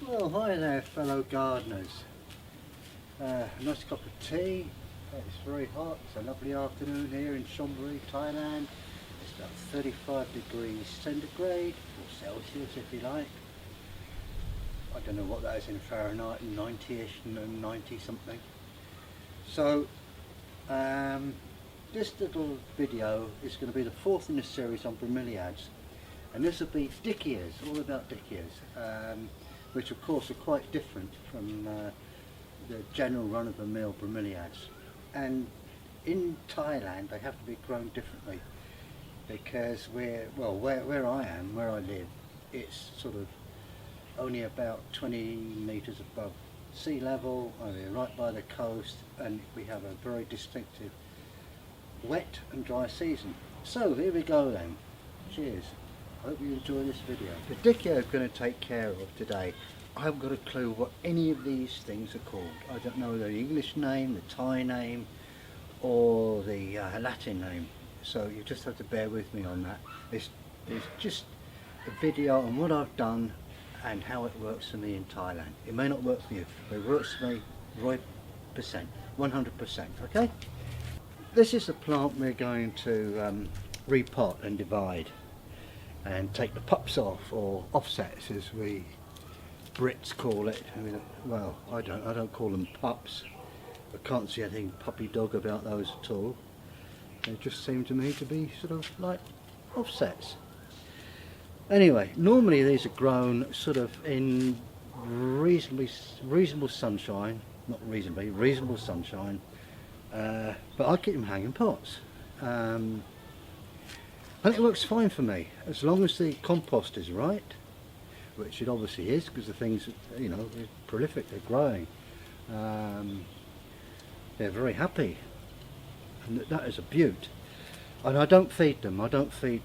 Well, hi there fellow gardeners. Nice cup of tea. It's very hot. It's a lovely afternoon here in Chonburi, Thailand. It's about 35 degrees centigrade, or Celsius if you like. I don't know what that is in Fahrenheit, 90ish, 90 something. So this little video is going to be the fourth in the series on bromeliads, and this will be Dyckias, all about Dyckias, which of course are quite different from the general run-of-the-mill bromeliads. And in Thailand they have to be grown differently because where I am, where I live, it's sort of only about 20 metres above sea level, we're right by the coast, and we have a very distinctive wet and dry season. So here we go then. Cheers. I hope you enjoy this video. The Dyckia I'm going to take care of today, I haven't got a clue what any of these things are called. I don't know the English name, the Thai name, or the Latin name. So you just have to bear with me on that. It's just a video on what I've done and how it works for me in Thailand. It may not work for you, but it works for me 100%, okay? This is the plant we're going to repot and divide and take the pups off, or offsets as we Brits call it. I mean, well, I don't call them pups. I can't see anything puppy dog about those at all. They just seem to me to be sort of like offsets. Anyway, normally these are grown sort of in reasonable sunshine, reasonable sunshine, but I keep them hanging pots. And it works fine for me, as long as the compost is right, which it obviously is, because the things, you know, they're prolific, they're growing. They're very happy, and that is a beaut. And I don't feed them, I don't feed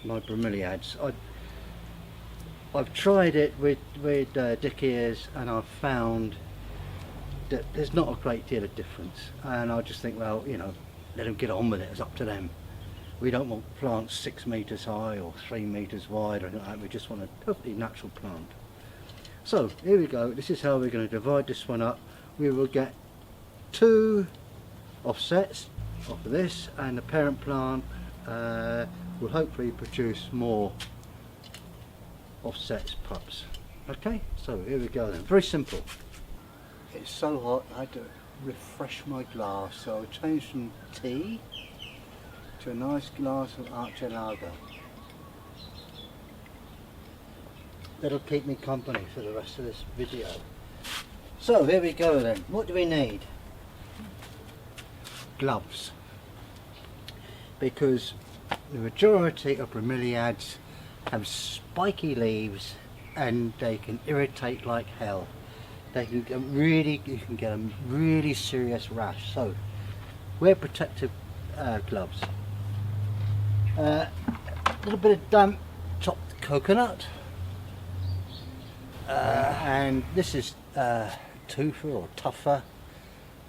my bromeliads. I've tried it with Dyckias, and I've found that there's not a great deal of difference, and I just think, well, you know, let them get on with it, it's up to them. We don't want plants 6 metres high or 3 metres wide or anything like that. We just want a perfectly natural plant. So here we go. This is how we're going to divide this one up. We will get 2 offsets off of this, and the parent plant will hopefully produce more offsets pups. Okay, so here we go then. Very simple. It's so hot I had to refresh my glass, so I'll change from tea to a nice glass of Archer lager. That'll keep me company for the rest of this video. So here we go then. What do we need? Gloves. Because the majority of bromeliads have spiky leaves and they can irritate like hell. They can get you can get a really serious rash. So wear protective gloves. A little bit of damp chopped coconut, and this is tufa or tuffa,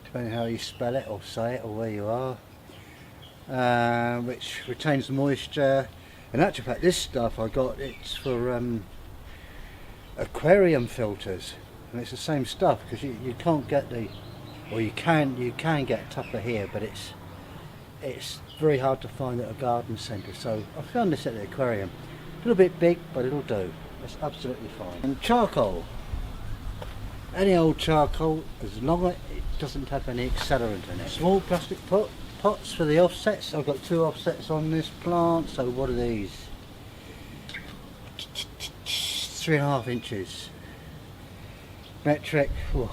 depending how you spell it or say it or where you are, which retains moisture. In actual fact, this stuff I got, it's for aquarium filters, and it's the same stuff, because you can't get the, or you can get tuffa here, but it's very hard to find at a garden centre. So I found this at the aquarium. A little bit big, but it'll do. It's absolutely fine. And charcoal. Any old charcoal, as long as it doesn't have any accelerant in it. Small plastic pots for the offsets. I've got 2 offsets on this plant. So what are these? 3.5 inches. Metric. Oh.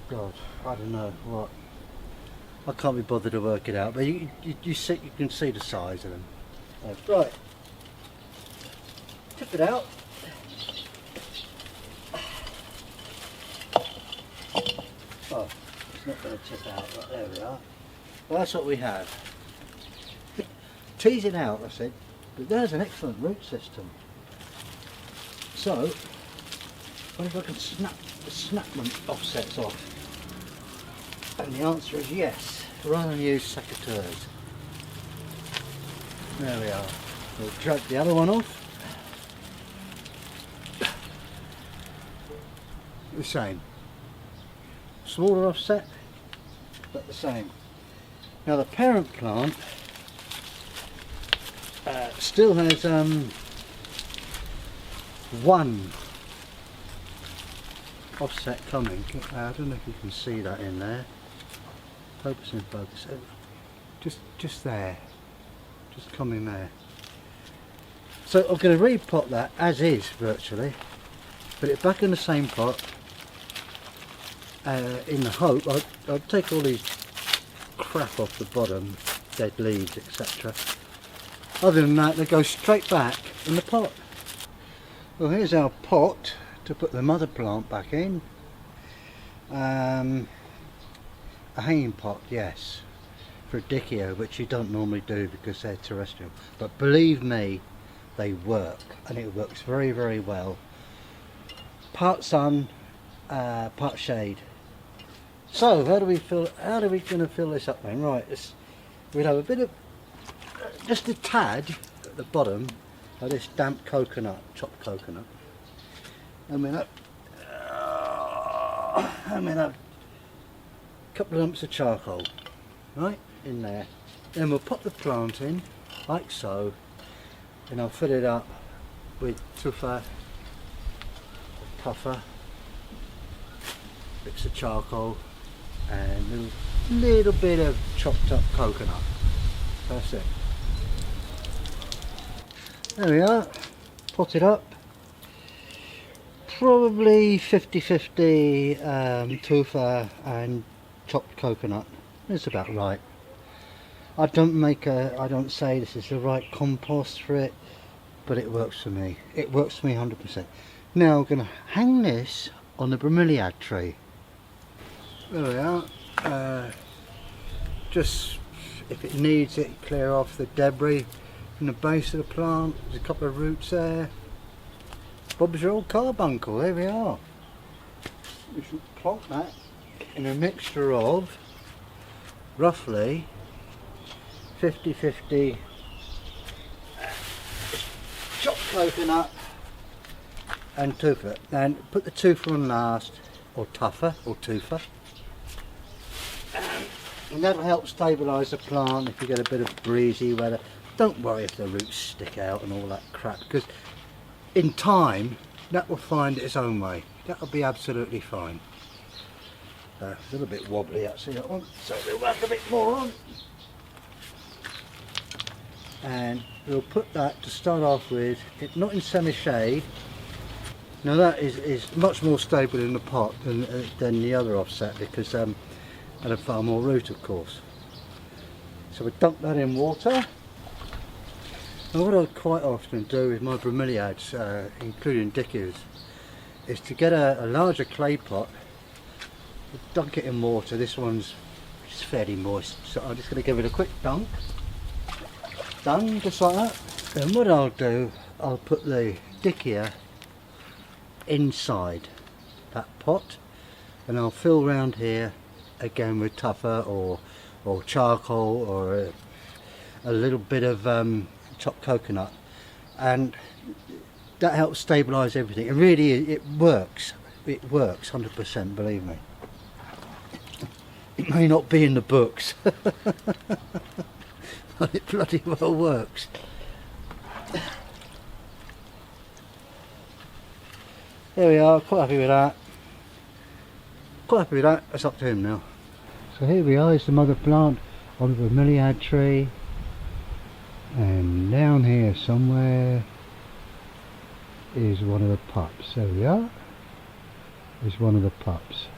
God, I don't know what. I can't be bothered to work it out, but you can see the size of them. Right, tip it out. Oh, it's not going to tip out. Right, there we are. Well, that's what we have. Tease it out, I said, but there's an excellent root system. So, what if I can snap them offsets off? And the answer is yes, rather than use secateurs. There we are. We'll drag the other one off. the same. Smaller offset, but the same. Now the parent plant still has one offset coming. I don't know if you can see that in there. Focus in focus. Just there. Just coming there. So I'm going to repot that as is virtually. Put it back in the same pot. In the hope I'll take all these crap off the bottom, dead leaves, etc. Other than that, they go straight back in the pot. Well, here's our pot to put the mother plant back in. A hanging pot, yes, for a Dyckia, which you don't normally do because they're terrestrial. But believe me, they work, and it works very, very well. Part sun, part shade. So how do we going to fill this up then? Right, we'll have a bit of, just a tad at the bottom of this damp coconut, chopped coconut. And we'll have a couple of lumps of charcoal, right, in there. Then we'll pop the plant in, like so, and I'll fill it up with tougher, bits of charcoal, and a little bit of chopped up coconut. That's it. There we are, pot it up. Probably 50-50 tufa and chopped coconut. It's about right. I don't say this is the right compost for it, but it works for me. It works for me 100%. Now I'm going to hang this on the bromeliad tree. There we are. Just if it needs it, clear off the debris from the base of the plant. There's a couple of roots there. Bob's your old carbuncle, there we are. We should plonk that in a mixture of roughly 50-50 chopped coconut and tufa. And put the tufa on last, or tufa. And that'll help stabilise the plant if you get a bit of breezy weather. Don't worry if the roots stick out and all that crap, because in time that will find its own way. That'll be absolutely fine. A little bit wobbly actually that one, so we'll whack a bit more on. And we'll put that to start off with, not in semi-shade. Now that is much more stable in the pot than the other offset, because and a far more root, of course. So we dump that in water. Now what I quite often do with my bromeliads, including Dyckias, is to get a larger clay pot, dunk it in water. This one's just fairly moist, so I'm just going to give it a quick dunk. Done, just like that. Then what I'll do, I'll put the Dyckia inside that pot, and I'll fill round here again with tufa or charcoal or a little bit of chopped coconut, and that helps stabilise everything. It really is, it works 100%, believe me. It may not be in the books but it bloody well works. There we are, quite happy with that. That's up to him now. So here we are, it's the mother plant on the bromeliad tree, and down here somewhere is one of the pups. There we are. Is one of the pups.